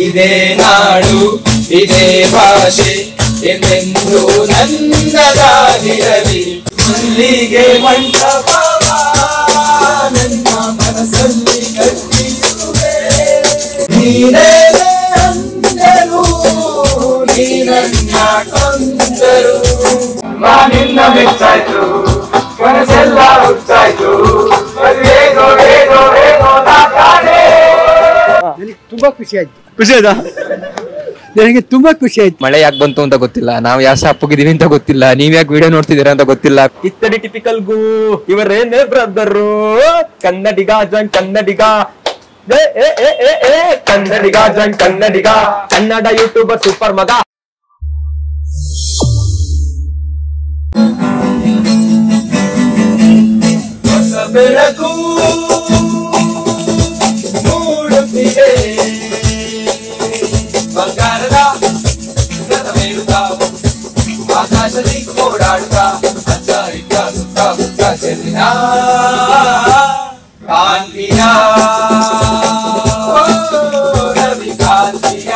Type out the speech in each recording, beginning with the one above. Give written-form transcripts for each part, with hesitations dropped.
ಇದೇ ನಾಡು ಇದೇ ಭಾಷೆ ಎಂದೆಂದು ನನ್ನದಾಗಿರಲಿ. ಮಲ್ಲಿಗೆ ಮಂಟಪವ ನನ್ನ ಮನಸ್ಸಲ್ಲಿ ಕಟ್ಟಿಸುವೆ. ನೀನೇ ಅಂದರು ನೀ ನನ್ನ ಕೊಂದರು. ನಿನ್ನ ಮೆಚ್ಚಾಯ್ತು ಕನಸೆಲ್ಲ ಹುಚ್ಚಾಯ್ತು. ಏನೋ ಏನೋ ಏನೋ ನಾಕಾಣೆ. ನನಗೆ ತುಂಬಾ ಖುಷಿ ಆಯ್ತು. ಖುಷಿ ಆಯ್ತಾ? ನನಗೆ ತುಂಬಾ ಖುಷಿ ಆಯ್ತು. ಮಳೆ ಯಾಕೆ ಬಂತು ಅಂತ ಗೊತ್ತಿಲ್ಲ, ನಾವ್ ಯಾವ ಶಾಪಿಗಿದೀವಿ ಅಂತ ಗೊತ್ತಿಲ್ಲ, ನೀವ್ ಯಾಕೆ ವಿಡಿಯೋ ನೋಡ್ತಿದ್ದೀರಾ ಅಂತ ಗೊತ್ತಿಲ್ಲ. ಇತ್ತಡಿ ಟಿಪಿಕಲ್ ಗು ಇವರೇನೇ ಬ್ರದರು ಕನ್ನಡಿಗ ಜನ್ ಕನ್ನಡಿಗ ಕನ್ನಡಿಗ ಜನ್ ಕನ್ನಡಿಗ ಕನ್ನಡ ಯೂಟ್ಯೂಬರ್ ಸೂಪರ್ ಮಗ. ಹೊಸ ಬೆಳಕು ಮೂಡುತ್ತಿದೆ ಬಂಗಾರದ ಮೇಲುತ್ತಾ ಆಕಾಶದಲ್ಲಿ ಓಡಾಡುತ್ತಾ ಅತ್ತ ಇತ್ತ ಸುತ್ತ ಮುತ್ತ ಚೆಲ್ಲಿನ ಕಾಂತಿಯ ರವಿ ಕಾಂತಿಯ.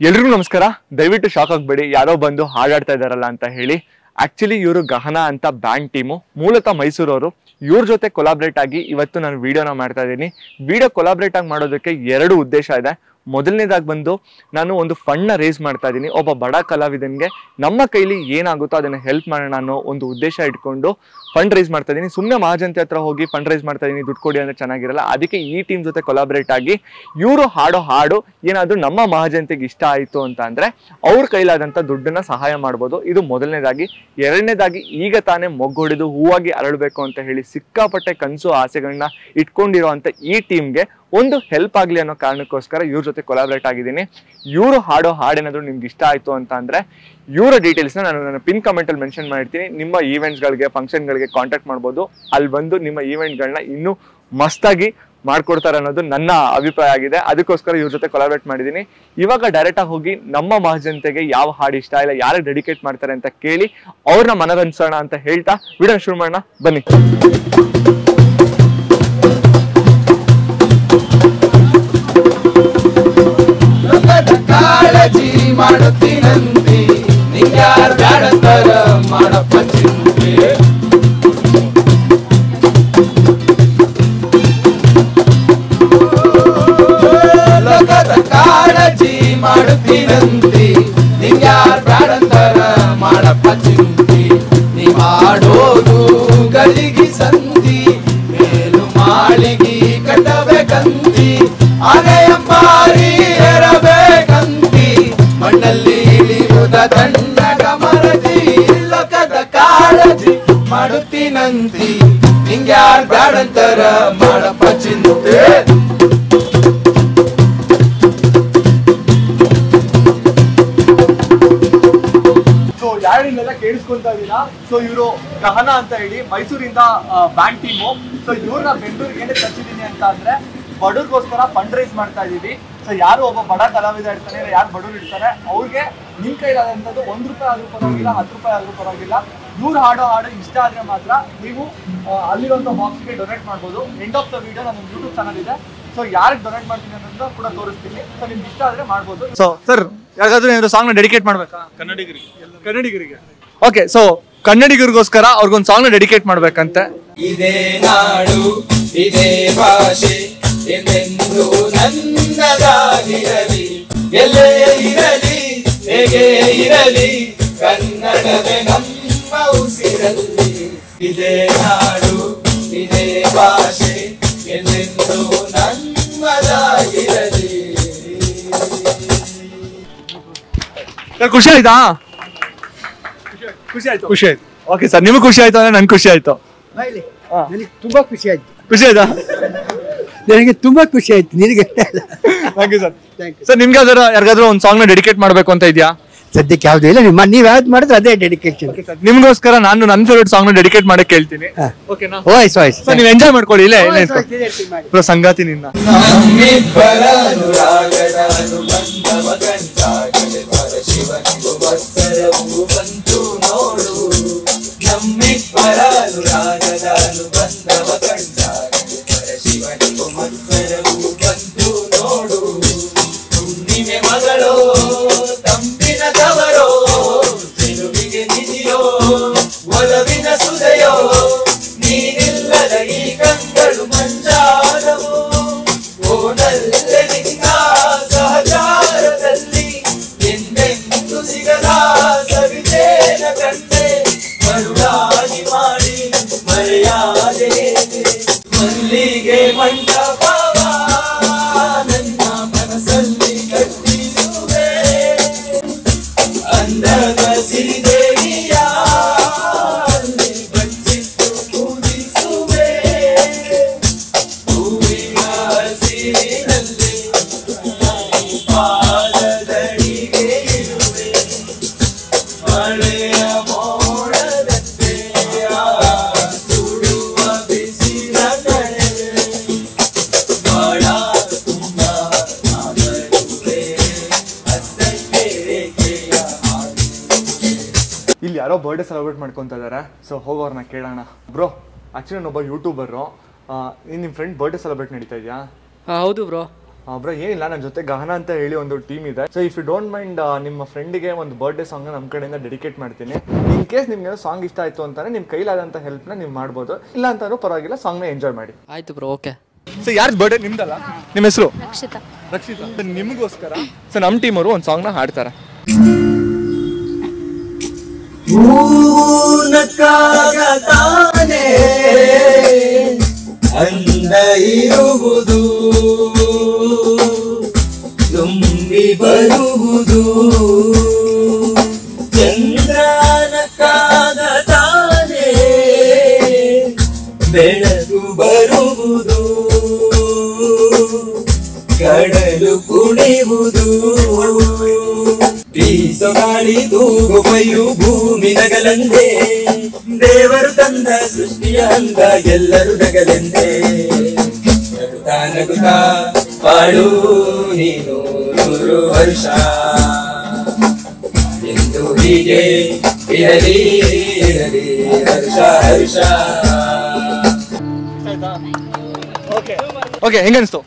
ಎಲ್ರಿಗೂ ನಮಸ್ಕಾರ. ದಯವಿಟ್ಟು ಶಾಕ್ ಆಗ್ಬೇಡಿ ಯಾರೋ ಬಂದು ಹಾಡಾಡ್ತಾ ಇದಾರಲ್ಲ ಅಂತ ಹೇಳಿ. ಆಕ್ಚುಲಿ ಇವರು ಗಹನ ಅಂತ ಬ್ಯಾಂಡ್ ಟೀಮು, ಮೂಲತಃ ಮೈಸೂರವರು. ಇವ್ರ ಜೊತೆ ಕೊಲಾಬ್ರೇಟ್ ಆಗಿ ಇವತ್ತು ನಾನು ವಿಡಿಯೋನ ಮಾಡ್ತಾ ಇದ್ದೀನಿ. ವಿಡಿಯೋ ಕೊಲಾಬ್ರೇಟ್ ಆಗಿ ಮಾಡೋದಕ್ಕೆ ಎರಡು ಉದ್ದೇಶ ಇದೆ. ಮೊದಲನೇದಾಗಿ ಬಂದು ನಾನು ಒಂದು ಫಂಡ್ನ ರೇಸ್ ಮಾಡ್ತಾ ಇದ್ದೀನಿ. ಒಬ್ಬ ಬಡ ಕಲಾವಿದನಿಗೆ ನಮ್ಮ ಕೈಲಿ ಏನಾಗುತ್ತೋ ಅದನ್ನ ಹೆಲ್ಪ್ ಮಾಡೋಣ ಅನ್ನೋ ಒಂದು ಉದ್ದೇಶ ಇಟ್ಕೊಂಡು ಫಂಡ್ ರೈಸ್ ಮಾಡ್ತಾ ಇದ್ದೀನಿ. ಸುಮ್ಮನೆ ಮಹಾಜನತೆ ಹತ್ರ ಹೋಗಿ ಫಂಡ್ ರೈಸ್ ಮಾಡ್ತಾ ಇದ್ದೀನಿ, ದುಡ್ಡು ಕೊಡಿ ಅಂದ್ರೆ ಚೆನ್ನಾಗಿರಲ್ಲ. ಅದಕ್ಕೆ ಈ ಟೀಮ್ ಜೊತೆ ಕೊಲಾಬ್ರೇಟ್ ಆಗಿ ಇವರು ಹಾಡೋ ಹಾಡು ಏನಾದರೂ ನಮ್ಮ ಮಹಾಜನತೆಗೆ ಇಷ್ಟ ಆಯಿತು ಅಂತ ಅಂದರೆ ಅವ್ರ ಕೈಲಾದಂಥ ದುಡ್ಡನ್ನ ಸಹಾಯ ಮಾಡ್ಬೋದು. ಇದು ಮೊದಲನೇದಾಗಿ. ಎರಡನೇದಾಗಿ ಈಗ ತಾನೇ ಮೊಗ್ಗೊಡಿದು ಹೂವಾಗಿ ಅರಳಬೇಕು ಅಂತ ಹೇಳಿ ಸಿಕ್ಕಾಪಟ್ಟೆ ಕನಸು ಆಸೆಗಳನ್ನ ಇಟ್ಕೊಂಡಿರೋ ಅಂಥ ಈ ಟೀಮ್ಗೆ ಒಂದು ಹೆಲ್ಪ್ ಆಗಲಿ ಅನ್ನೋ ಕಾರಣಕ್ಕೋಸ್ಕರ ಇವ್ರ ಜೊತೆ ಕೊಲಾಬ್ರೇಟ್ ಆಗಿದ್ದೀನಿ. ಇವರು ಹಾಡೋ ಹಾಡೇನಾದರೂ ನಿಮ್ಗೆ ಇಷ್ಟ ಆಯಿತು ಅಂತ ಅಂದರೆ ಇವರ ಡೀಟೇಲ್ಸ್ನ ನಾನು ನನ್ನ ಪಿನ್ ಕಮೆಂಟಲ್ಲಿ ಮೆನ್ಷನ್ ಮಾಡಿರ್ತೀನಿ. ನಿಮ್ಮ ಈವೆಂಟ್ಸ್ಗಳಿಗೆ ಫಂಕ್ಷನ್ಗಳಿಗೆ ಕಾಂಟ್ಯಾಕ್ಟ್ ಮಾಡ್ಬೋದು. ಅಲ್ಲಿ ಬಂದು ನಿಮ್ಮ ಈವೆಂಟ್ಗಳನ್ನ ಇನ್ನೂ ಮಸ್ತಾಗಿ ಮಾಡ್ಕೊಡ್ತಾರೆ ಅನ್ನೋದು ನನ್ನ ಅಭಿಪ್ರಾಯ ಆಗಿದೆ. ಅದಕ್ಕೋಸ್ಕರ ಇವ್ರ ಜೊತೆ ಕೊಲಾಬ್ರೇಟ್ ಮಾಡಿದ್ದೀನಿ. ಇವಾಗ ಡೈರೆಕ್ಟಾಗಿ ಹೋಗಿ ನಮ್ಮ ಮಹಾಜನತೆಗೆ ಯಾವ ಹಾಡು ಇಷ್ಟ ಇಲ್ಲ, ಯಾರಿಗೆ ಡೆಡಿಕೇಟ್ ಮಾಡ್ತಾರೆ ಅಂತ ಕೇಳಿ ಅವ್ರನ್ನ ಮನರಂಜಿಸೋಣ ಅಂತ ಹೇಳ್ತಾ ವಿಡಿಯೋ ಶುರು ಮಾಡೋಣ ಬನ್ನಿ. ಕಾಳಜಿ ಮಾಡುತ್ತೀನಂತೆ ನಿಂಗ್ಯಾರ ಬ್ಯಾಡಂತರ ಮಾಡಪ್ಪ ಚಿಂತೆ. ಲೋಕದ ಕಾಳಜಿ ಮಾಡುತ್ತೀನಂತೆ ನಿಂಗ್ಯಾರ ಬ್ಯಾಡಂತರ ಮಾಡಪ್ಪ ಚಿಂತೆ. ನೀ ಮಾಡೋದು ಗಲಿಗಿ ಸಂತಿ ಮೇಲು ಮಾಳಿಗಿ ಕಟ್ಟಬೇಕಂತಿ. ಆನೆಯಂಬಾರಿ ಏರಬೇಕಂತಿ ಮಣ್ಣಲ್ಲಿ ಇಳಿಯುವುದ ತಣ್ಣಗ ಮರದಿ. ಲೋಕದ ಕಾಳಜಿ ಮಾಡುತ್ತೀನಂತಿ ನಿಂಗ್ಯಾರ ಬ್ಯಾಡಂತರ ಮಾಡಪ್ಪ ಚಿಂತೆ. ಸೊ ಯಾರಿನೆಲ್ಲ ಕೇಳಿಸ್ಕೊಂತಾ ಇದೀರಾ? ಸೊ ಇವರು ಗಹನ ಅಂತ ಹೇಳಿ ಮೈಸೂರಿಂದ ಬ್ಯಾಂಡ್ ಟೀಮು. ಸೊ ಇವ್ರನ್ನ ಬೆಂಗಳೂರಿಗೆ ಏನಕ್ಕೆ ತರ್ಸಿದೀನಿ ಅಂತ ಅಂದ್ರೆ ಬಡವ್ರಿಗೋಸ್ಕರ ಫಂಡ್ ರೈಸ್ ಮಾಡ್ತಾ ಇದೀವಿ. ಸೊ ಯಾರು ಒಬ್ಬ ಬಡ ಕಲಾವಿದ ಇರ್ತಾನೆ, ಯಾರು ಬಡವ್ರು ಇರ್ತಾರೆ, ಅವ್ರಿಗೆ ನಿಮ್ ಕೈಲಾದಂಥದ್ದು ₹1 ಆದ್ರೂ ಪರವಾಗಿಲ್ಲ, ₹10 ಆದ್ರೂ ಪರವಾಗಿಲ್ಲ. ಇವ್ರು ಹಾಡೋ ಹಾಡು ಇಷ್ಟ ಆದ್ರೆ ಮಾತ್ರ ನೀವು ಅಲ್ಲಿರುವಂಥ ಬಾಕ್ಸ್ಗೆ ಡೊನೇಟ್ ಮಾಡ್ಬೋದು. ಎಂಡ್ ಆಫ್ ದ ವಿಡಿಯೋ ನನ್ನ ಯೂಟ್ಯೂಬ್ ಚಾನಲ್ ಇದೆ. ಸೊ ಯಾರಿಗೆ ಡೊನೇಟ್ ಮಾಡ್ತೀನಿ ಅನ್ನೋದನ್ನ ಕೂಡ ತೋರಿಸ್ತೀನಿ. ಸೊ ನಿಮ್ಗೆ ಇಷ್ಟ ಆದ್ರೆ ಮಾಡ್ಬೋದು. ಸೊ ಸರ್ ಯಾರಿಗಾದ್ರೂ ಏನಾದ್ರು ಸಾಂಗ್ನ ಡೆಡಿಕೇಟ್ ಮಾಡ್ಬೇಕಾ? ಕನ್ನಡಿಗರಿಗೆ ಓಕೆ. ಸೊ ಕನ್ನಡಿಗರಿಗೋಸ್ಕರ ಅವ್ರಿಗೊಂದು ಸಾಂಗ್ನ ಡೆಡಿಕೇಟ್ ಮಾಡ್ಬೇಕಂತೆ. ಇದೇ ನಾಡು ಇದೇ ಭಾಷೆ ಎಂದೆಂದು ನನ್ನದಾಗಿರಲಿ. ಎಲ್ಲೇ ಇರಲಿ ಹೇಗೆ ಇರಲಿ ಕನ್ನಡವೇ ನಮ್ಮ ಉಸಿರಲ್ಲಿ. ಇದೇ ನಾಡು ಇದೇ ಭಾಷೆ ಎಂದೆಂದು ನಮ್ಮದಾಗಿರಲಿ. ಖುಷಿ ಆಯ್ತಾ? ಖುಷಿ ಆಯ್ತು. ಓಕೆ ಸರ್, ನಿಮ್ಗೆ ಖುಷಿ ಆಯ್ತು ಅಂದ್ರೆ ನನ್ಗೆ ಖುಷಿ ಆಯ್ತು. ನನಗೆ ತುಂಬಾ ಖುಷಿ ಆಯ್ತು. ಖುಷಿ ಆಯ್ತಾ? ನನಗೆ ತುಂಬಾ ಖುಷಿ ಆಯ್ತು. ನಿನಗೆ ಥ್ಯಾಂಕ್ ಯು ಸರ್. ಸರ್ ನಿಮ್ಗೆ ಯಾರಿಗಾದ್ರೂ ಒಂದು ಸಾಂಗ್ನ ಡೆಡಿಕೇಟ್ ಮಾಡ್ಬೇಕು ಅಂತ ಇದೆಯಾ? ಸದ್ಯಕ್ಕೆ ಯಾವ್ದು ಇಲ್ಲ. ನೀವ್ ಯಾವ್ದು ಮಾಡಿದ್ರೆ ಅದೇ ಡೆಡಿಕೇಶನ್. ನಿಮ್ಗೋಸ್ಕರ ನಾನು ನನ್ನ ಫೇವ್ರೇಟ್ ಸಾಂಗ್ನ ಡೆಡಿಕೇಟ್ ಮಾಡಕ್ಕೆ ಹೇಳ್ತೀನಿ. ಓಕೆನಾ? ವಾಯ್ಸ್ ಸರ್ ನೀವು ಎಂಜಾಯ್ ಮಾಡ್ಕೊಳ್ಳಿ. ಇಲ್ಲೇ ಸಂಗಾತಿ ನಿನ್ನ ನಮ್ಮಿಬ್ಬರ ಅನುರಾಗದ ಅನುಬಂಧವ ಕಂಡಾಗಲೇ ಪರಶಿವನಿಗೂ ವತ್ಸರವು ಬಂತು ನೋಡು. ನಮ್ಮಿಬ್ಬರ ಅನುರಾಗದ ಅನುಬಂಧವ ಕಂಡಾಗಲೇ ಪರಶಿವನಿಗೂ ವತ್ಸರವು ಬಂತು ಓನಲ್ಲೆ ನಿನ್ನ ಸಹಚಾರದಲ್ಲಿ ಎಂದೆಂದು ಸಿಗದ ಸವಿತೇನ ಕಂಡೆ ಮರುಳಾಗಿ ಮಾಡಿ ಮರೆಯಾದೆ ಮಲ್ಲಿಗೆ ಮಂಟಪವ ನನ್ನ ಮನಸ್ಸಲ್ಲಿ ಕಟ್ಟಿಸುವೆ ಅಂದದ ಸಿರಿದೇವಿಯ ಅಲ್ಲಿ ಬಚ್ಚಿಟ್ಟು ಪೂಜಿಸುವೆ ಹೂವಿನ ಹಸಿರಿನಲ್ಲಿ ಪಾದದಡಿಗೆ ಇರುವೆ ಮಳೆಯ ಮೋಡದಂತೆ ಸುಡುವ ಬಿಸಿಲ ಕಡೆಗೆ ಬಾಳ ತುಂಬ ನಾಗರುವೆ ಅತ್ತಕ್ಕೆ ರೇಖೆಯ ಇಲ್ಲಿ ಯಾರೋ ಬರ್ಡೇ ಸೆಲೆಬ್ರೇಟ್ ಮಾಡ್ಕೊತಾ ಇದ್ದಾರೆ. ಸೊ ಹೋಗೋರ್ನ ಕೇಳೋಣ. ಬ್ರೋ, ಆಕ್ಚುಲಿ ನಾನೊಬ್ಬ ಯೂಟ್ಯೂಬರು. ನಿಮ್ಮ ಫ್ರೆಂಡ್ ಬರ್ಡೇ ಸೆಲೆಬ್ರೇಟ್ ನಡೀತಾ ಇದೆಯಾ? ಹೌದು ಬ್ರೋ. ಬ್ರೋ ಏನಿಲ್ಲ, ನನ್ನ ಜೊತೆ ಗಹನ ಅಂತ ಹೇಳಿ ಒಂದು ಟೀಮ್ ಇದೆ. So if you don't mind ನಿಮ್ಮ ಫ್ರೆಂಡಿಗೆ ಒಂದು ಬರ್ಡೇ ಸಾಂಗ್ ನಮ್ಮ ಕಡೆಯಿಂದ ಡೆಡಿಕೇಟ್ ಮಾಡ್ತೀನಿ. ಇನ್ ಕೇಸ್ ನಿಮ್ಗೆ ಸಾಂಗ್ ಇಷ್ಟ ಆಯ್ತು ಅಂತಾನೆ ನಿಮ್ಮ ಕೈಲಾದಂಥ ಹೆಲ್ಪ್ನ ನೀವು ಮಾಡ್ಬೋದು. ಇಲ್ಲ ಅಂತಾನು ಪರವಾಗಿಲ್ಲ, ಸಾಂಗ್ನ ಎಂಜಾಯ್ ಮಾಡಿ. ಆಯ್ತು ಬ್ರೋ, ಓಕೆ. ಸೊ ಯಾರ್ದು ಬರ್ಡೇ? ನಿಮ್ದಲ್ಲ? ನಿಮ್ಮ ಹೆಸರು? ರಕ್ಷಿತಾ. ರಕ್ಷಿತಾ. ನಿಮಗೋಸ್ಕರ ಸೊ ನಮ್ಮ ಟೀಮವರು ಒಂದು ಸಾಂಗ್ನ ಹಾಡ್ತಾರೆ. ತಾನೇ ಅಂದ ಇರುವುದು ತುಂಬಿ ಬರುವುದು ಚಂದ್ರನಕ್ಕಾಗ ತಾನೇ ಬೆಳಕು ಬರುವುದು ಕಡಲು ಕುಣಿಯುವುದು ಬೀಸೋ ಗಾಳಿ ತೂಗು ಕೊಯ್ಯು ಭೂಮಿ ನಗಲೆಂದೇ ದೇವರು ತಂದ ಸೃಷ್ಟಿಯ ಅಂದ ಎಲ್ಲರೂ ನಗಲೆಂದೇ ನಗುತ್ತಾ ನಗುತ್ತಾ ಬಾಳು ನೀನು 100 ವರ್ಷ ಎಂದು ಹೀಗೆ ಇರಲಿ ಇರಲಿ ಹರ್ಷ ಹರ್ಷ. ಓಕೆ, ಹೆಂಗನ್ನಿಸ್ತು?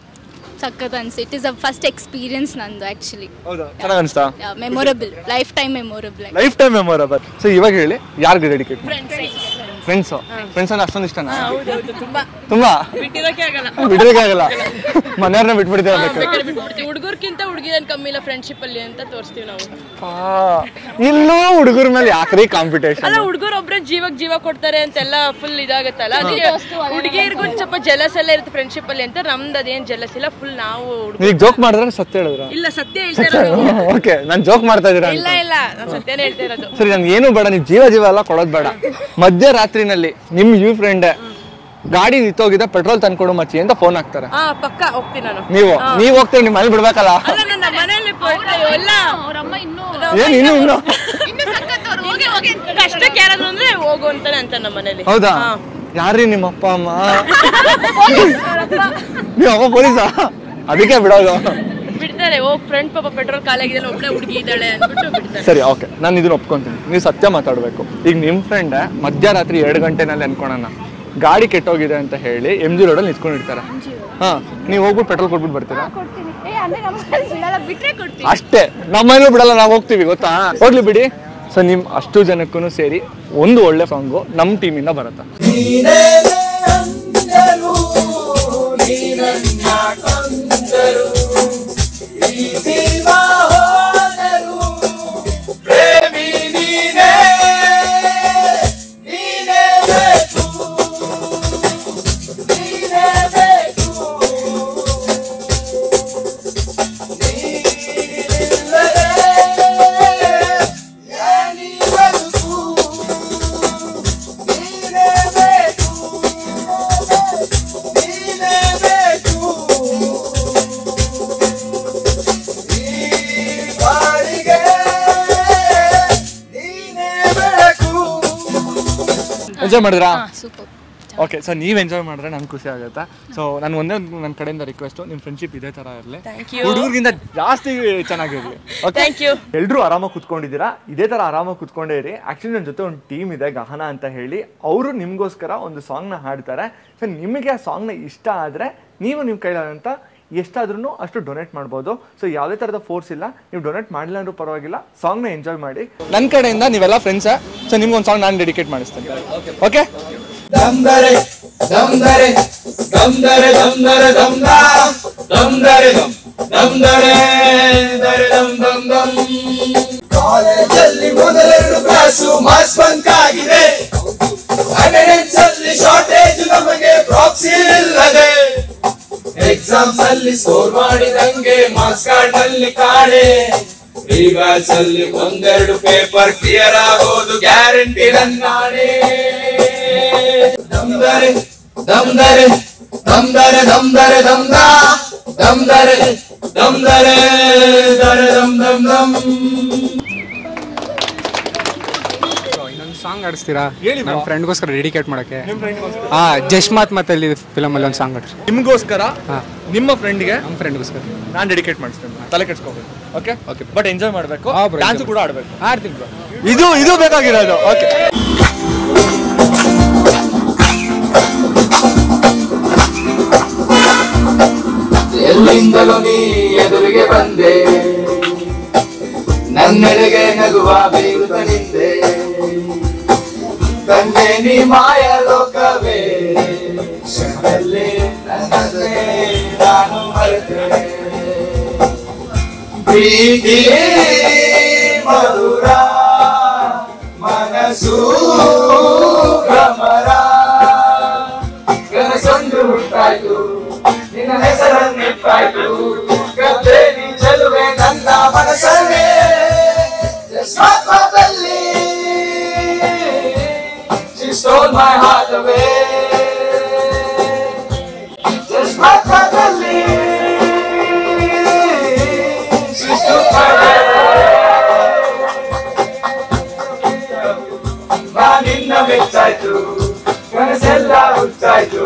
ಸಖತ್ ಅನ್ಸಿ. It is a first experience ನಂದು ಆಕ್ಚುಲಿ. ಹೌದಾ, ಚೆನ್ನಾಗಿ ಅನಿಸ್ತಾ? Memorable, life time memorable. Life time memorable. So ಇವಾಗ ಹೇಳಿ, ಯಾರಿಗೆ ಡೆಡಿಕೇಟ್? ಫ್ರೆಂಡ್ಸ್. ಫ್ರೆಂಡ್ಸ್ ಅಂದ್ರೆ ಅಷ್ಟೊಂದು ಇಷ್ಟನಾ? ತುಂಬಾ ಬಿಡೋಕೆ ಆಗಲ್ಲ. ಮನೆಯವ್ರನ್ನ ಬಿಟ್ಬಿಡ್ತೀವಿ. ಹುಡುಗರ್ಕಿಂತ ಹುಡುಗಿಯನ್ ಕಮ್ಮಿ ಇಲ್ಲ ಫ್ರೆಂಡ್ಶಿಪ್ ಅಲ್ಲಿ ಅಂತ ತೋರಿಸ್ತೀವಿ ನಾವು. ಇಲ್ಲೂ ಹುಡುಗರ ಮೇಲೆ ಯಾಕ್ರಿ ಕಾಂಪಿಟೇಷನ್? ಅಲ್ಲ, ಹುಡುಗರು ಒಬ್ರೆ ಜೀವ ಕೊಡ್ತಾರೆ ಅಂತೆಲ್ಲ ಫುಲ್ ಇದಾಗತ್ತಲ್ಲ. ಹುಡುಗಿಯರ್ಗೂ ಸ್ವಲ್ಪ ಜಲಸ್ ಎಲ್ಲ ಇರುತ್ತೆ ಫ್ರೆಂಡ್ಶಿಪ್ ಅಲ್ಲಿ ಅಂತ. ನಮ್ದು ಅದೇನ್ ಜಲಸ್ ಇಲ್ಲ, ಫುಲ್ ನಾವು ಈಗ ಜೋಕ್ ಮಾಡಿದ್ರೆ ಸತ್ಯ ಹೇಳಿದ್ರ? ಇಲ್ಲ, ಸತ್ಯ ಹೇಳ್ತಾ ಇರೋದು. ಓಕೆ, ನಾನ್ ಜೋಕ್ ಮಾಡ್ತಾ ಇದ್ದೀರಾ? ಇಲ್ಲ ನಾನು ಸತ್ಯನೇ ಹೇಳ್ತಾ ಇರೋದು. ಸರಿ, ನನ್ಗೆ ಏನು ಬೇಡ, ನೀವು ಜೀವ ಎಲ್ಲ ಕೊಡೋದು ಬೇಡ. ಮಧ್ಯರಾತ್ರಿನಲ್ಲಿ ನಿಮ್ ಫ್ರೆಂಡ್ ಗಾಡಿ ನಿಂತೋಗಿದೆ, ಪೆಟ್ರೋಲ್ ತಂದ್ಕೊಡು ಮಚ್ಚಿ ಅಂತ ಫೋನ್ ಹಾಕ್ತಾರೆ. ಪಕ್ಕ ಹೋಗ್ತೀನಿ ನಾನು. ನೀವು ಹೋಗ್ತೀರಿ, ನಿಮ್ಮ ಮನೇಲಿ ಬಿಡ್ಬೇಕಲ್ಲ? ನನ್ನ ಮನೆಯಲ್ಲಿ ಏನ್ ಇನ್ನು ಕಷ್ಟಕ್ಕೆ ಯಾರಾದ್ರು ಅಂದ್ರೆ ಹೋಗು ಅಂತಾನೆ ಅಂತ ನಮ್ಮ ಮನೇಲಿ. ಹೌದಾ? ಯಾರೀ ನಿಮ್ಮ ಅಪ್ಪ ಅಮ್ಮ? ನೀವು ಅಪ್ಪ ಪೊಲೀಸಾ? ಅದಕ್ಕೆ ಬಿಡೋದು. ಬಿಡ್ತಾರೆ, ಹೋಗ್ ಫ್ರೆಂಡ್ ಪಾಪ ಪೆಟ್ರೋಲ್ ಖಾಲಿಯಾಗಿದೆ, ಒಬ್ಳೆ ಹುಡುಗಿ ಇದ್ದಾಳೆ ಅಂದ್ಬಿಟ್ಟು ಬಿಡ್ತಾರೆ. ಸರಿ, ಓಕೆ, ನಾನು ಇದನ್ನ ಒಪ್ಕೊಂತೀನಿ. ನೀವು ಸತ್ಯ ಮಾತಾಡ್ಬೇಕು. ಈಗ ನಿಮ್ ಫ್ರೆಂಡ್ ಮಧ್ಯರಾತ್ರಿ 2 ಗಂಟೆನಲ್ಲಿ ಅನ್ಕೊಳೋಣ ಗಾಡಿ ಕೆಟ್ಟೋಗಿದೆ ಅಂತ ಹೇಳಿ MG ರೋಡಲ್ಲಿ ನಿಂತ್ಕೊಂಡಿರ್ತಾರೆ. ನೀವು ಹೋಗ್ಬಿಟ್ಟು ಪೆಟ್ರೋಲ್ ಕೊಟ್ಬಿಟ್ಟು ಬರ್ತೀರಾ? ಅಷ್ಟೇ, ನಮ್ಮನೇಲೂ ಬಿಡಲ್ಲ, ನಾವು ಹೋಗ್ತೀವಿ, ಗೊತ್ತಾ? ಹೋಗ್ಲಿ ಬಿಡಿ. ಸೊ ನಿಮ್ ಅಷ್ಟು ಜನಕ್ಕೂ ಸೇರಿ ಒಂದು ಒಳ್ಳೆ ಸಾಂಗು ನಮ್ಮ ಟೀಮಿಂದ ಬರುತ್ತೆ. ಎಂಜಾಯ್ ಮಾಡಿದ್ರಾ? ಓಕೆ, ಸೊ ನೀವು ಎಂಜಾಯ್ ಮಾಡಿದ್ರೆ ನನ್ಗೆ ಖುಷಿ ಆಗುತ್ತೆ. ಸೊ ನಾನು ಒಂದೇ ನನ್ನ ಕಡೆಯಿಂದ ರಿಕ್ವೆಸ್ಟ್, ನಿಮ್ಮ ಫ್ರೆಂಡ್ಶಿಪ್ ಇದೇ ತರ ಇರಲಿ, ಹುಡುಗರಿಗಿಂತ ಜಾಸ್ತಿ ಚೆನ್ನಾಗಿರಲಿ. ಎಲ್ರು ಆರಾಮಾಗಿ ಕುತ್ಕೊಂಡಿದ್ದೀರಾ, ಇದೇ ತರ ಆರಾಮಾಗಿ ಕುತ್ಕೊಂಡೇ ಇರಿ. ಆಕ್ಚುಲಿ ನನ್ನ ಜೊತೆ ಒಂದು ಟೀಮ್ ಇದೆ, ಗಹನ ಅಂತ ಹೇಳಿ. ಅವರು ನಿಮ್ಗೋಸ್ಕರ ಒಂದು ಸಾಂಗ್ನ ಹಾಡ್ತಾರೆ. ಸೊ ನಿಮಗೆ ಆ ಸಾಂಗ್ನ ಇಷ್ಟ ಆದ್ರೆ ನೀವು ನಿಮ್ಮ ಕೈಲಾದಂತ ಎಷ್ಟಾದ್ರೂ ಅಷ್ಟು ಡೊನೇಟ್ ಮಾಡ್ಬೋದು. ಸೊ ಯಾವುದೇ ತರದ ಫೋರ್ಸ್ ಇಲ್ಲ, ನೀವು ಡೊನೇಟ್ ಮಾಡಿಲ್ಲ ಅಂದ್ರೂ ಪರವಾಗಿಲ್ಲ, ಸಾಂಗ್ನ ಎಂಜಾಯ್ ಮಾಡಿ. ನನ್ನ ಕಡೆಯಿಂದ ನೀವೆಲ್ಲ ಫ್ರೆಂಡ್ಸೇ. ಸೊ ನಿಮ್ಗೊಂದು ಸಾಂಗ್ ನಾನು ಡೆಡಿಕೇಟ್ ಮಾಡಿಸ್ತೇನೆ. ಓಕೆ? ದಮ್ದರೆ ದಮ್ ದರೆ ದಮ್ ದರೆ ದಮ್ ದಮ್ ದರೆ ದಮ್ ದರೆ ದರೆ ದಮ್ ದಮ್ ದಮ್. ಕಾಲೇಜಲ್ಲಿ ಮೊದಲೆರಡು ಕ್ಲಾಸು ಮಾಸ್ ಬಂಕ್ ಆಗಿದೆ, ಅಟೆಂಡೆನ್ಸ್ ಅಲ್ಲಿ ಶಾರ್ಟೇಜ್ ನಮಗೆ ಪ್ರಾಕ್ಸಿ ಇಲ್ಲದೆ, ಎಕ್ಸಾಮ್ಸ್ ಅಲ್ಲಿ ಸ್ಕೋರ್ ಮಾಡಿದಂಗೆ ಮಾರ್ಕ್ಸ್ ಕಾರ್ಡ್ ನಲ್ಲಿ ಕಾಣೆ, ರಿವ್ಯಾಲ್ಸ್ ಅಲ್ಲಿ ಒಂದೆರಡು ಪೇಪರ್ ಕ್ಲಿಯರ್ ಆಗೋದು ಗ್ಯಾರಂಟಿ ನನ್ನಾಣೆ. ದಮ್ ದರೆ ದಮ್ ದರೆ ದಮ್ ದರೆ ದಮ್ ದರೆ ದಮ್ ದಮ್ ದರೆ ದಮ್ ದರೆ ದರೆ ದಮ್ ದಮ್ ದಮ್. ಇನ್ನೊಂದು ಸಾಂಗ್ ಆಡಿಸ್ತೀರಾ ನಮ್ಮ ಫ್ರೆಂಡ್ಗೋಸ್ಕರ ಡೆಡಿಕೇಟ್ ಮಾಡಕ್ಕೆ? ಜಶ್ಮಾತ್ ಮತ್ತೆ ಅಲ್ಲಿ ಫಿಲಮ್ ಅಲ್ಲಿ ಒಂದು ಸಾಂಗ್ ಆಡಿಸಿ ನಿಮಗೋಸ್ಕರ, ನಿಮ್ಮ ಫ್ರೆಂಡ್ಗೆ, ನಮ್ಮ ಫ್ರೆಂಡ್ಗೋಸ್ಕರ ನಾನು ಡೆಡಿಕೇಟ್ ಮಾಡಿಸ್ತೇನೆ. ತಲೆ ಕೆಡ್ಸ್ಕೋಬೇಕು. ಓಕೆ ಓಕೆ, ಬಟ್ ಎಂಜಾಯ್ ಮಾಡಬೇಕು, ಡ್ಯಾನ್ಸ್ ಕೂಡ ಆಡಬೇಕು. ಆಡ್ತೀನಿ ಬ್ರೋ. ಇದು ಬೇಕಾಗಿರೋದು. ಓಕೆ. ಎಲ್ಲಿಂದಲೂ ನೀ ಎದುರಿಗೆ ಬಂದೆ, ನನ್ನೆಡೆಗೆ ನಗುವ ಬೀರುತ್ತ ನಿಂದೆ, ತಂದೆ ನೀ ಮಾಯ ಲೋಕವೇ, ಕ್ಷಣದಲ್ಲೇ ನನ್ನನ್ನೇ ನಾನು ಮರೆತೆ, ಪ್ರೀತಿ ಮಧುರ ಮನಸ್ಸು ಭ್ರಮರ, ಕನಸೊಂದು ಹುಟ್ಟಾಯ್ತು ನಿನ್ನ ಹೆಸರನ್ನಿಟ್ಟಾಯ್ತು, ಗದ್ದೆ ನೀ ಚೆಲುವೆ ನನ್ನ ಮನಸ್ಸನ್ನೇ, ಜಸ್ಮಾತ್ಮದಲ್ಲಿ she stole my heart away, ಜಸ್ಮಾತ್ಮದಲ್ಲಿ she stole my heart away. ನಿನ್ನ ಮೆಚ್ಚಾಯ್ತು, ಕನಸೆಲ್ಲ ಹುಚ್ಚಾಯ್ತು,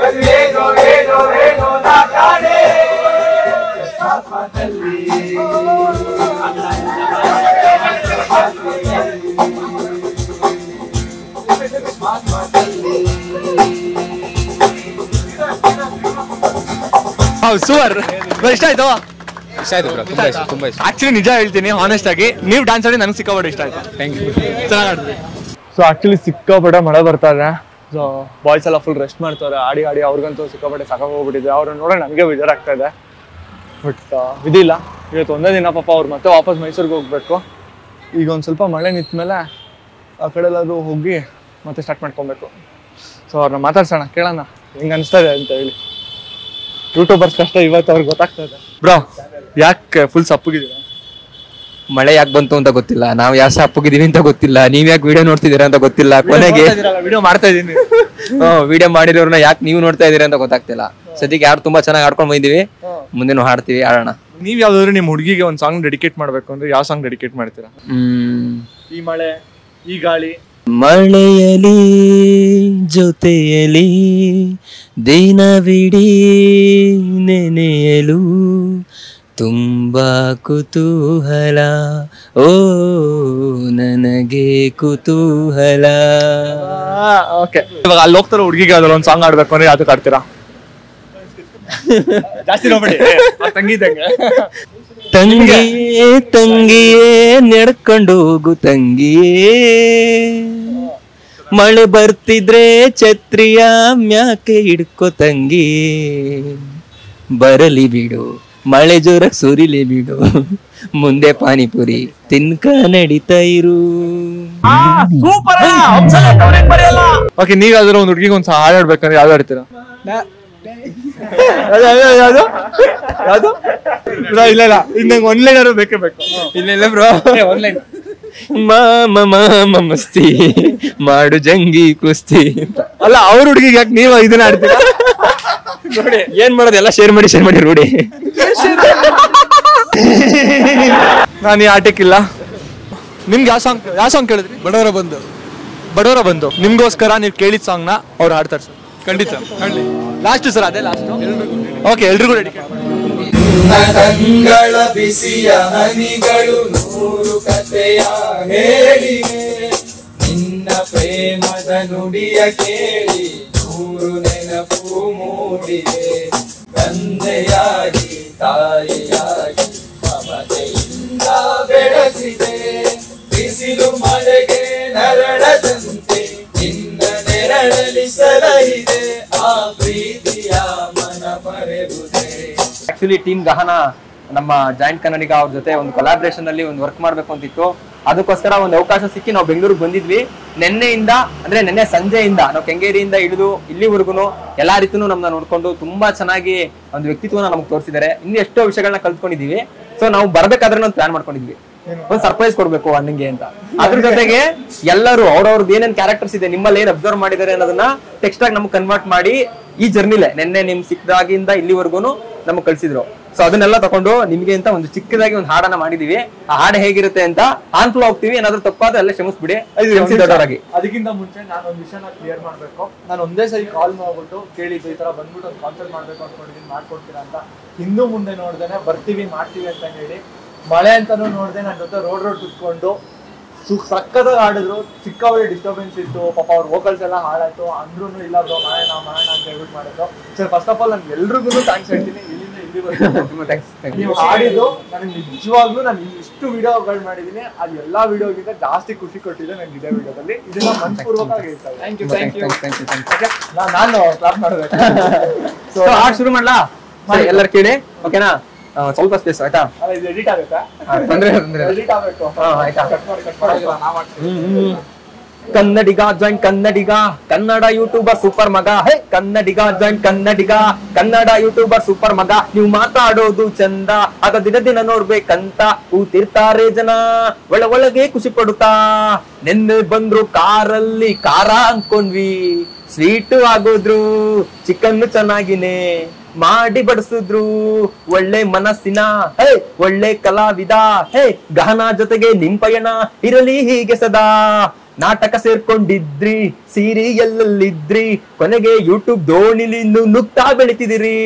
ಅದು ಏನೋ ಏನೋ ಏನೋ ನಾ ಕಾಣೆ, ಜಸ್ಮಾತ್ಮದಲ್ಲಿ ಸೂಪರ್. ಇಷ್ಟ ಆಯ್ತು? ಇಷ್ಟ ಆಯ್ತು ಬ್ರೋ, ತುಂಬಾ ಇಷ್ಟ, ತುಂಬಾ ಇಷ್ಟ. ಆಕ್ಚುಲಿ ನಿಜ ಹೇಳ್ತೀನಿ, ಆನೆಸ್ಟ್ ಆಗಿ ನೀವು ಡ್ಯಾನ್ಸ್ ಆಡಿ ನನಗೆ ಸಿಕ್ಕಾಪಟ್ಟೆ ಇಷ್ಟ ಆಯ್ತು. Thank you. ಚೆನ್ನಾಗಿ ಆಡಿದ್ರಿ. ಸೊ ಆಕ್ಚುಲಿ ಸಿಕ್ಕಾಪಟ್ಟೆ ಮಳೆ ಬರ್ತಾ ಇದೆ. ಸೊ ಬಾಯ್ಸ್ ಎಲ್ಲ ಫುಲ್ ರೆಸ್ಟ್ ಮಾಡ್ತಾರೆ, ಆಡಿ ಆಡಿ ಅವ್ರಿಗಂತೂ ಸಿಕ್ಕಾಪಟ್ಟೆ ಸಾಕಾಗೋಗ್ಬಿಟ್ಟಿದೆ. ಅವ್ರನ್ನ ನೋಡೋಣ ನನಗೆ ಬೇಜಾರಾಗ್ತಾ ಇದೆ. ಬಟ್ ಇದಿಲ್ಲ, ಇವತ್ತು ಒಂದೇ ದಿನ ಪಾಪ ಅವ್ರು ಮತ್ತೆ ವಾಪಸ್ ಮೈಸೂರಿಗೆ ಹೋಗ್ಬೇಕು. ಈಗ ಒಂದು ಸ್ವಲ್ಪ ಮಳೆ ನಿಂತ ಮೇಲೆ ಆ ಕಡೆ ಎಲ್ಲಾದ್ರೂ ಹೋಗಿ ಮತ್ತೆ ಸ್ಟಾರ್ಟ್ ಮಾಡ್ಕೊಬೇಕು. ಸೊ ಅವ್ರನ್ನ ಮಾತಾಡ್ಸೋಣ, ಕೇಳೋಣ ಹೆಂಗೆ ಅನಿಸ್ತಾ ಇದೆ ಅಂತ ಹೇಳಿ. ಯೂಟ್ಯೂಬರ್ಸ್ ಕಷ್ಟ ಇವತ್ತು ಅವ್ರಿಗೆ ಗೊತ್ತಾಗ್ತಾ ಇದೆ. ಬ್ರೋ, ಯಾಕೆ ಫುಲ್ ಸಪ್ಪಗಿದ್ದೀರಾ? ಮಳೆ ಯಾಕೆ ಬಂತು ಅಂತ ಗೊತ್ತಿಲ್ಲ, ನಾವ್ ಯಾವ ಸಪ್ಪಗಿದೀವಿ ಅಂತ ಗೊತ್ತಿಲ್ಲ, ನೀವ್ ಯಾಕೆ ವಿಡಿಯೋ ನೋಡ್ತಿದ್ದೀರಾ ಅಂತ ಗೊತ್ತಿಲ್ಲ. ಕೊನೆಗೆ ವಿಡಿಯೋ ಮಾಡ್ತಾ ಇದೀನಿ. ವಿಡಿಯೋ ಮಾಡಿರೋರ್ನ ಯಾಕೆ ನೀವು ನೋಡ್ತಾ ಇದೀರಾ ಅಂತ ಗೊತ್ತಾಗ್ತಿಲ್ಲ. ಸದ್ಯಕ್ಕೆ ಯಾರು ತುಂಬಾ ಚೆನ್ನಾಗಿ ಆಡ್ಕೊಂಡು ಬಂದಿದೀವಿ, ಮುಂದೆನೂ ಹಾಡ್ತೀವಿ, ಆಡೋಣ. ನೀವ್ ಯಾವ್ದಾದ್ರು ನಿಮ್ ಹುಡುಗಿಗೆ ಒಂದು ಸಾಂಗ್ ಡೆಡಿಕೇಟ್ ಮಾಡ್ಬೇಕು ಅಂದ್ರೆ ಯಾವ ಸಾಂಗ್ ಡೆಡಿಕೇಟ್ ಮಾಡ್ತೀರಾ? ಈ ಮಳೆ, ಈ ಗಾಳಿ. ಮಳೆಯಲಿ ಜೊತೆಯಲಿ ದಿನವಿಡೀ ನೆನೆಯಲು ತುಂಬಾ ಕುತೂಹಲ, ಓ ನನಗೆ ಕುತೂಹಲ. ಓಕೆ, ಇವಾಗ ಅಲ್ಲಿ ಹೋಗ್ತಾರ ಹುಡುಗಿಗೆ ಯಾವ್ದಾದ್ರು ಒಂದು ಸಾಂಗ್ ಆಡ್ಬೇಕು ಅಂದ್ರೆ ಯಾವ್ದಕ್ಕೆ ಆಡ್ತೀರಾ? ಜಾಸ್ತಿ ನೋಡ್ಬೇಡಿ, ತಂಗಿದ್ದಂಗೆ. ತಂಗಿಯೇ ತಂಗಿಯೇ ನಡ್ಕೊಂಡು ಹೋಗು ತಂಗಿಯೇ, ಮಳೆ ಬರ್ತಿದ್ರೆ ಛತ್ರಿಯ ಮ್ಯಾಕೆ ಹಿಡ್ಕೊ ತಂಗಿ, ಬರಲಿ ಬಿಡು ಮಳೆ ಜೋರ ಸುರಿಲಿ ಬಿಡು, ಮುಂದೆ ಪಾನಿಪುರಿ ತಿನ್ಕ ನಡೀತಾ ಇರು. ಓಕೆ, ನೀವಾದ್ರೂ ಒಂದು ಹುಡುಗಿಗೆ ಒಂದು ಹಾಡು ಆಡ್ಬೇಕಂದ್ರೆ ಯಾವ್ದು ಆಡ್ತೀರಾ? ಯಾವ್ದು ಯಾವ್ದು? ಇಲ್ಲ ಇಲ್ಲ, ಇನ್ನಂಗೆ ಒನ್ಲೈನರು ಬೇಕೇ ಬೇಕು. ಇಲ್ಲ ಬ್ರೋ, ಒನ್ಲೈನ್. ಮಾಮ ಮಾಮ ಮಸ್ತಿ ಮಾಡು ಜಂಗಿ ಕುಸ್ತಿ. ಅಲ್ಲ, ಅವ್ರ ಹುಡುಗಿಗೆ ಯಾಕೆ ನೀವು ಇದನ್ನ ಆಡ್ತೀರಾ? ನೋಡಿ ಏನ್ ಮಾಡೋದು, ಎಲ್ಲ ಶೇರ್ ಮಾಡಿ ರೂಢಿ. ನಾನು ಈ ಆಟಕ್ಕಿಲ್ಲ. ನಿಮ್ಗೆ ಯಾವ ಸಾಂಗ್ ಕೇಳಿದ್ರಿ? ಬಡವರ ಬಂದು ನಿಮ್ಗೋಸ್ಕರ ನೀವು ಕೇಳಿದ ಸಾಂಗ್ನ ಅವ್ರು ಹಾಡ್ತಾರೆ ಸರ್. ಖಂಡಿತ ಲಾಸ್ಟ್ ಸರ್, ಅದೇ ಲಾಸ್ಟ್. ಓಕೆ, ಎಲ್ರಿಗೂ ಡೆಡಿಕೇಟ್ ಮಾಡಿ. ಕಂಗಳ ಬಿಸಿಯ ಹನಿಗಳು ನೂರು ಕಥೆಯ ಹೇಳಿವೆ, ನಿನ್ನ ಪ್ರೇಮದ ನುಡಿಯ ಕೇಳಿ ನೂರು ನೆನಪು ಮೂಡಿವೆ, ತಂದೆಯಾಗಿ ತಾಯಿಯಾಗಿ ಮಮತೆಯಿಂದ ಬೆಳೆಸಿದೆ, ಬಿಸಿಲು ಮಳೆಗೆ ನರಳದಂತೆ ನಿನ್ನ ನೆರಳಲಿ ಸಲಹಿದೆ, ಆ ಪ್ರೀತಿ ಆಕ್ಚುಲಿ ಟೀಮ್ ಗಹನ ನಮ್ಮ ಜಾಯಿಂಟ್ ಕನ್ನಡಿಗ ಅವ್ರ ಜೊತೆ ಒಂದು ಕೊಲಾಬ್ರೇಷನ್ ಅಲ್ಲಿ ಒಂದು ವರ್ಕ್ ಮಾಡ್ಬೇಕು ಅಂತಿತ್ತು. ಅದಕ್ಕೋಸ್ಕರ ಒಂದು ಅವಕಾಶ ಸಿಕ್ಕಿ ನಾವು ಬೆಂಗಳೂರಿಗೆ ಬಂದಿದ್ವಿ. ನಿನ್ನೆ ಸಂಜೆಯಿಂದ ನಾವು ಕೆಂಗೇರಿಯಿಂದ ಹಿಡಿದು ಇಲ್ಲಿವರೆಗೂ ಎಲ್ಲಾ ರೀತಿನೂ ನಮ್ಮನ್ನ ನೋಡ್ಕೊಂಡು ತುಂಬಾ ಚೆನ್ನಾಗಿ ಒಂದು ವ್ಯಕ್ತಿತ್ವನ ನಮ್ಗೆ ತೋರಿಸಿದ್ದಾರೆ. ಇನ್ನು ಎಷ್ಟೋ ವಿಷಯಗಳನ್ನ ಕಲ್ತ್ಕೊಂಡಿದೀವಿ. ಸೊ ನಾವು ಬರ್ಬೇಕಾದ್ರೆ ಒಂದು ಪ್ಲಾನ್ ಮಾಡ್ಕೊಂಡಿದ್ವಿ, ಒಂದು ಸರ್ಪ್ರೈಸ್ ಕೊಡ್ಬೇಕು ಅನ್ನಂಗೆ ಅಂತ. ಅದ್ರ ಜೊತೆಗೆ ಎಲ್ಲರೂ ಅವ್ರವ್ರದ್ದು ಏನೇನ್ ಕ್ಯಾರೆಕ್ಟರ್ಸ್ ಇದೆ, ನಿಮ್ಮಲ್ಲಿ ಏನ್ ಅಬ್ಸರ್ವ್ ಮಾಡಿದ್ದಾರೆ ಅನ್ನೋದನ್ನ ಟೆಕ್ಸ್ಟ್ ಆಗಿ ನಮ್ಗೆ ಕನ್ವರ್ಟ್ ಮಾಡಿ ಈ ಜರ್ನಿಲೆ ನಿನ್ನೆ ನಿಮ್ ಸಿಕ್ಕಿದಾಗಿಂದ ಇಲ್ಲಿವರೆಗೂ ನಮ್ಗೆ ಕಳ್ಸಿದ್ರು. ಸೊ ಅದನ್ನೆಲ್ಲ ತಗೊಂಡು ನಿಮ್ಗೆ ಅಂತ ಒಂದು ಚಿಕ್ಕದಾಗಿ ಒಂದು ಹಾಡನ್ನ ಮಾಡಿದೀವಿ. ಆ ಹಾಡು ಹೇಗಿರುತ್ತೆ ಅಂತ ಆನ್ಫ್ಲೋ ಹೋಗ್ತೀವಿ. ಏನಾದ್ರೂ ತಪ್ಪಾದ್ರೆ ಅಲ್ಲೇ ಕ್ಷಮಿಸ್ಬಿಡಿ. ದೊಡ್ಡವರಾಗಿ ಅದಕ್ಕಿಂತ ಮುಂಚೆ ನಾನು ಒಂದು ವಿಷಯನ ಕ್ಲಿಯರ್ ಮಾಡ್ಬೇಕು. ನಾನು ಒಂದೇ ಸರಿ ಕಾಲ್ ಮಾಡ್ಬಿಟ್ಟು ಕೇಳಿದ್ದು ಈ ತರ ಬಂದ್ಬಿಟ್ಟು ಒಂದು ಕಾನ್ಸರ್ಟ್ ಮಾಡ್ಬೇಕು ಅನ್ಕೊಂಡಿದ್ದೀನಿ, ಮಾಡ್ಕೊಡ್ತೀರಾ ಅಂತ. ಹಿಂದೂ ಮುಂದೆ ನೋಡ್ದೇನೆ ಬರ್ತೀವಿ ಮಾಡ್ತೀವಿ ಅಂತ ಹೇಳಿ ಮಳೆ ಅಂತಾನು ನೋಡ್ದೆ ನನ್ನ ಜೊತೆ ರೋಡ್ ಕುತ್ಕೊಂಡು ಸಕ್ಕತ್ತಾಗಿ ಆಡಿದ್ರು. ಸಿಕ್ಕಾವಳಿ ಡಿಸ್ಟರ್ಬೆನ್ಸ್ ಇತ್ತು, ಪಾಪ ಅವ್ರ ವೋಕಲ್ಸ್ ಎಲ್ಲ ಹಾಳಾಯ್ತು. ಅಂದ್ರೂ ಇಲ್ಲ ಬ್ರೋ ಮಾಡೋಣ ಅಂತ ಹೇಳ್ಬಿಟ್ಟು ಮಾಡಿದ್ರು. ಸರ್ ಫಸ್ಟ್ ಆಫ್ ಆಲ್ ನಾನು ಎಲ್ರಿಗೂ ಥ್ಯಾಂಕ್ಸ್ ಹೇಳ್ತೀನಿ. ಇಲ್ಲಿಂದ ಇಲ್ಲಿ ನೀವು ಹಾಡಿದ್ದು ನನಗೆ ನಿಜವಾಗ್ಲೂ ನಾನು ಇಷ್ಟು ವಿಡಿಯೋಗಳು ಮಾಡಿದ್ದೀನಿ, ಅದು ಎಲ್ಲಾ ವಿಡಿಯೋಗಿಂತ ಜಾಸ್ತಿ ಖುಷಿ ಕೊಟ್ಟಿದೆ ನನಗೆ ಇದೇ ವಿಡಿಯೋದಲ್ಲಿ. ಇದನ್ನ ಮನಪೂರ್ವಕವಾಗಿ ಹೇಳ್ತಾರೆ. Thank you. ನಾನು ಕ್ಲಾಪ್ ಮಾಡಬೇಕು. ಸೊ ಹಾಡು ಶುರು ಮಾಡ್ಲಾ? ಎಲ್ಲರೂ ಕೇಳಿ, ಓಕೆನಾ? ಸ್ವಲ್ಪ ಸ್ಪೇಸ್ ಆಯ್ತಾ? ಇದು ಎಡಿಟ್ ಆಗುತ್ತಾ? ತೊಂದ್ರೆ ಎಡಿಟ್ ಆಗ್ಬೇಕು. ಆಯ್ತಾ? ಕನ್ನಡಿಗ ಜಾಯಿಂಟ್ ಕನ್ನಡಿಗ ಕನ್ನಡ ಯೂಟ್ಯೂಬರ್ ಸೂಪರ್ ಮಗ. ಹೇ ಕನ್ನಡಿಗ ಜಾಯಿಂಟ್ ಕನ್ನಡಿಗ ಕನ್ನಡ ಯೂಟ್ಯೂಬರ್ ಸೂಪರ್ ಮಗ. ನೀವು ಮಾತಾಡೋದು ಚಂದ, ಆಗ ದಿನ ದಿನ ನೋಡ್ಬೇಕಂತ ಕೂತಿರ್ತಾರೆ ಜನ, ಒಳಗೆ ಖುಷಿ ಪಡುತ್ತಾ. ನೆನ್ನೆ ಬಂದ್ರು ಕಾರಲ್ಲಿ ಖಾರ ಅನ್ಕೊಂಡ್ವಿ, ಸ್ವೀಟ್ ಆಗೋದ್ರು, ಚಿಕನ್ ಚೆನ್ನಾಗಿನೇ ಮಾಡಿ ಬಡಿಸಿದ್ರು. ಒಳ್ಳೆ ಮನಸ್ಸಿನ ಹೇ ಒಳ್ಳೆ ಕಲಾವಿದ. ಹೇ ಗಹನ ಜೊತೆಗೆ ನಿಮ್ ಪಯಣ ಇರಲಿ ಹೀಗೆ ಸದಾ. ನಾಟಕ ಸೇರ್ಕೊಂಡಿದ್ರಿ, ಸೀರಿಯಲ್ಲಲ್ಲಿದ್ರಿ, ಕೊನೆಗೆ ಯೂಟ್ಯೂಬ್ ದೋಣಿಲಿ ನುಗ್ತಾ ಬೆಳಿತಿದಿರಿ.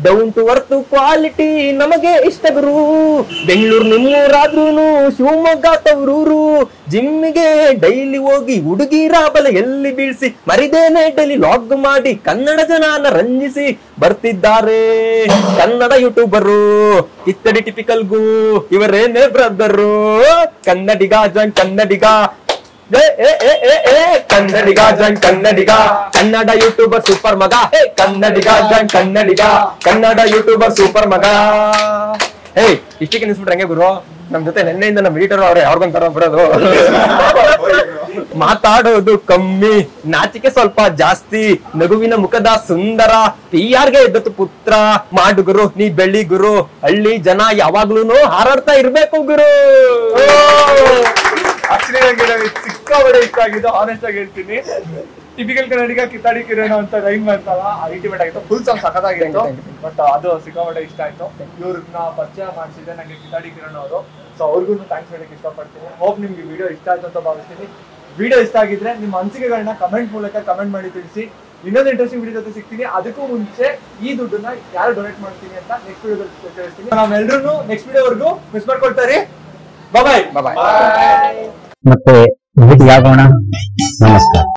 ಡೌನ್ ಟು ವರ್ತ್ ಕ್ವಾಲಿಟಿ ನಮಗೆ ಇಷ್ಟ ಗುರು. ಬೆಂಗಳೂರು ನಿಮ್ಮೂರಾದ್ರೂನು ಶಿವಮೊಗ್ಗ ತವರೂರು. ಜಿಮ್ಮಿಗೆ ಡೈಲಿ ಹೋಗಿ ಹುಡುಗಿರ ಬಲ ಎಲ್ಲಿ ಬೀಳ್ಸಿ, ಮರಿದೇನೆ ಡೈಲಿ ಲಾಗ್ ಮಾಡಿ ಕನ್ನಡ ಜನನ ರಂಜಿಸಿ ಬರ್ತಿದ್ದಾರೆ ಕನ್ನಡ ಯೂಟ್ಯೂಬರು. ಇತ್ತಡಿ ಟಿಪಿಕಲ್ಗೂ ಇವರೇನೇ ಬ್ರದರು. ಕನ್ನಡಿಗ ಜಾಯಿಂಟ್ ಕನ್ನಡಿಗ ಕನ್ನಡಿಗ ಜಾಯಿಂಟ್ ಕನ್ನಡಿಗ ಕನ್ನಡ ಯೂಟ್ಯೂಬರ್ ಸೂಪರ್ ಮಗ. ಹೇ ಕನ್ನಡಿಗ ಜಾಯಿಂಟ್ ಕನ್ನಡಿಗ ಕನ್ನಡ ಯೂಟ್ಯೂಬರ್ ಸೂಪರ್ ಮಗ. ಹೇ ಇಷ್ಟಕ್ಕೆ ನಿಲ್ಸ್ಬಿಟ್ರೆ ಹಂಗೆ ಗುರು, ನಮ್ ಜೊತೆ ನೆನ್ನೆಯಿಂದ ನಮ್ಮ ಎಡಿಟರ್ ಅವ್ರೆ ಅವ್ರಿಗೊಂಥರ ಬರೋದು. ಮಾತಾಡೋದು ಕಮ್ಮಿ, ನಾಚಿಕೆ ಸ್ವಲ್ಪ ಜಾಸ್ತಿ, ನಗುವಿನ ಮುಖದ ಸುಂದರ, ಪಿಯಾರ್ಗೆ ಎದ್ದತ್ತು ಪುತ್ರ. ಮಾಡು ಗುರು ನೀ ಬೆಳ್ಳಿ ಗುರು, ಹಳ್ಳಿ ಜನ ಯಾವಾಗ್ಲೂ ಹಾರಾಡ್ತಾ ಇರ್ಬೇಕು ಗುರು. ಆಕ್ಚುಲಿ ನಂಗೆ ಸಿಕ್ಕಾಪಟ್ಟೆ ಇಷ್ಟ ಆಗಿದ್ದು, ಆನೆಸ್ಟ್ ಆಗಿ ಹೇಳ್ತೀನಿ. ಟಿಪಿಕಲ್ ಕನ್ನಡಿಗ ಕಿತ್ತಾಡಿ ಕಿರಣ್ ಅಂತ ರೈಮ್ ಮಾಡ್ತಾರ, ಅಲ್ಟಿಮೇಟ್ ಆಗಿತ್ತು. Full song ಸಖತ್ತಾಗಿತ್ತು. ಬಟ್ ಅದು ಸಿಕ್ಕಾಪಟ್ಟೆ ಇಷ್ಟ ಆಯ್ತು. ಇವ್ರನ್ನ ಪರಿಚಯ ಮಾಡಿಸಿದ್ರೆ ನಂಗೆ ಕಿತ್ತಾಡಿ ಕಿರಣ್ ಅವರು. ಸೊ ಅವ್ರಿಗೂ ಥ್ಯಾಂಕ್ಸ್ ಹೇಳಕ್ ಇಷ್ಟಪಡ್ತೀನಿ. ಹೋಪ್ ನಿಮ್ಗೆ ವಿಡಿಯೋ ಇಷ್ಟ ಆಯ್ತು ಅಂತ ಭಾವಿಸ್ತೀನಿ. ವಿಡಿಯೋ ಇಷ್ಟ ಆಗಿದ್ರೆ ನಿಮ್ಮ ಅನಿಸಿಕೆಗಳನ್ನ ಕಮೆಂಟ್ ಮೂಲಕ ಕಮೆಂಟ್ ಮಾಡಿ ತಿಳಿಸಿ. ಇನ್ನೊಂದು ಇಂಟ್ರೆಸ್ಟಿಂಗ್ ವಿಡಿಯೋ ಜೊತೆ ಸಿಗ್ತೀನಿ. ಅದಕ್ಕೂ ಮುಂಚೆ ಈ ದುಡ್ಡನ್ನ ಯಾರು ಡೊನೇಟ್ ಮಾಡ್ತೀನಿ ಅಂತ ನೆಕ್ಸ್ಟ್ ವಿಡಿಯೋದಲ್ಲಿ ತಿಳಿಸ್ತೀನಿ. ನಾವೆಲ್ಲರೂ ನೆಕ್ಸ್ಟ್ ವಿಡಿಯೋವರೆಗೂ ಮಿಸ್ ಮಾಡ್ಕೊಳ್ತಾರೆ. ಬಾಯ್ ಬಾಯ್. ಮತ್ತೆ ಭೇಟಿಯಾಗೋಣ. ನಮಸ್ಕಾರ.